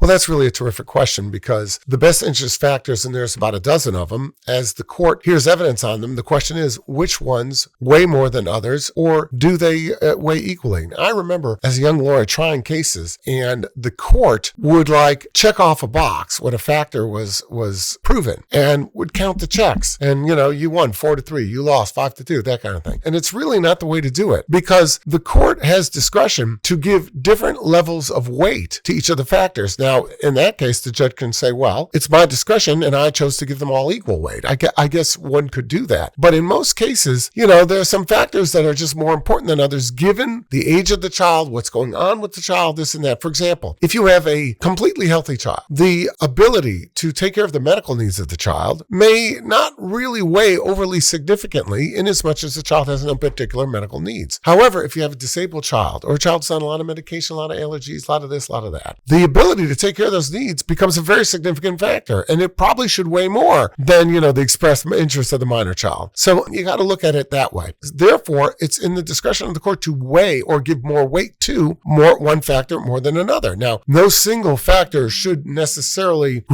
Well, that's really a terrific question because the best interest factors, and there's about a dozen of them, as the court hears evidence on them, the question is which ones weigh more than others, or do they weigh equally? I remember as a young lawyer trying cases, and the court would check off a box when a factor was proven and would count the checks. And, you won 4-3, you lost 5-2, that kind of thing. And it's really not the way to do it because the court has discretion to give different levels of weight to each of the factors. Now, in that case, the judge can say, well, it's my discretion and I chose to give them all equal weight. I guess one could do that. But in most cases, there are some factors that are just more important than others given the age of the child, what's going on with the child, this and that. For example, if you have a completely healthy child, the ability to take care of the medical needs of the child may not really weigh overly significantly in as much as the child has no particular medical needs. However, if you have a disabled child or a child that's on a lot of medication, a lot of allergies, a lot of this, a lot of that, the ability to take care of those needs becomes a very significant factor, and it probably should weigh more than, the expressed interest of the minor child. So you got to look at it that way. Therefore, it's in the discretion of the court to weigh or give more weight to one factor more than another. Now, no single factor should necessarily,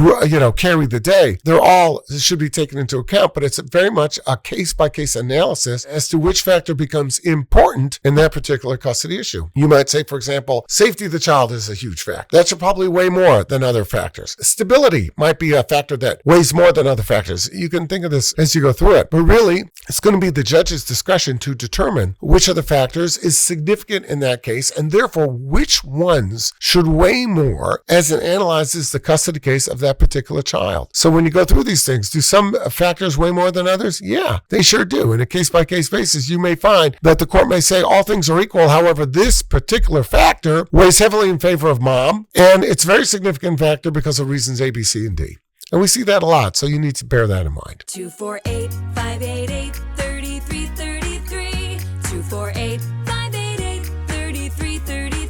carry the day. They're all should be taken into account, but it's very much a case-by-case analysis as to which factor becomes important in that particular custody issue. You might say, for example, safety of the child is a huge factor. That should probably weigh more than other factors. Stability might be a factor that weighs more than other factors. You can think of this as you go through it, but really, it's going to be the judge's discretion to determine which of the factors is significant in that case, and therefore which ones should weigh more as it analyzes the custody case of that particular child. So when you go through these things, do some factors weigh more than others? Yeah, they sure do. In a case-by-case basis, you may find that the court may say all things are equal. However, this particular factor weighs heavily in favor of mom, and it's a very significant factor because of reasons A, B, C, and D. And we see that a lot, so you need to bear that in mind. 248-588-3333. 248-588-3333.